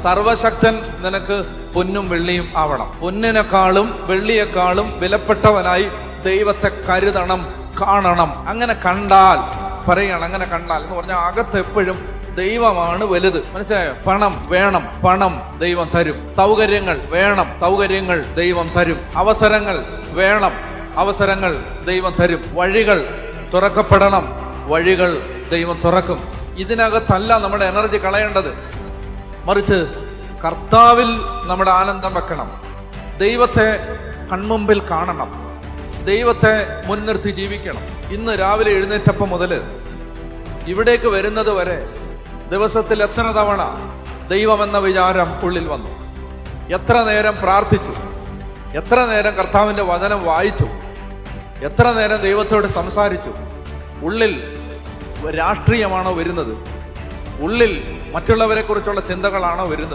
സർവശക്തൻ നിനക്ക് പൊന്നും വെള്ളിയും ആവണം. പൊന്നിനെക്കാളും വെള്ളിയെക്കാളും വിലപ്പെട്ടവനായി ദൈവത്തെ കരുതണം, കാണണം. അങ്ങനെ കണ്ടാൽ പറയണം, അങ്ങനെ കണ്ടാൽ എന്ന് പറഞ്ഞാൽ അകത്ത് എപ്പോഴും ദൈവമാണ് വലുത്. മനസ്സിലായോ? പണം വേണം, പണം ദൈവം തരും. സൗകര്യങ്ങൾ വേണം, സൗകര്യങ്ങൾ ദൈവം തരും. അവസരങ്ങൾ വേണം, അവസരങ്ങൾ ദൈവം തരും. വഴികൾ തുറക്കപ്പെടണം, വഴികൾ ദൈവം തുറക്കും. ഇതിനകത്തല്ല നമ്മുടെ എനർജി കളയേണ്ടത്, മറിച്ച് കർത്താവിൽ നമ്മുടെ ആനന്ദം വെക്കണം. ദൈവത്തെ കൺമുമ്പിൽ കാണണം, ദൈവത്തെ മുൻനിർത്തി ജീവിക്കണം. ഇന്ന് രാവിലെ എഴുന്നേറ്റപ്പം മുതൽ ഇവിടേക്ക് വരുന്നത് വരെ ദിവസത്തിൽ എത്ര തവണ ദൈവമെന്ന വിചാരം ഉള്ളിൽ വന്നു? എത്ര നേരം പ്രാർത്ഥിച്ചു? എത്ര നേരം കർത്താവിൻ്റെ വചനം വായിച്ചു? എത്ര നേരം ദൈവത്തോട് സംസാരിച്ചു? ഉള്ളിൽ രാഷ്ട്രീയമാണോ വരുന്നത്? ഉള്ളിൽ മറ്റുള്ളവരെ കുറിച്ചുള്ള ചിന്തകളാണോ വരുന്നത്?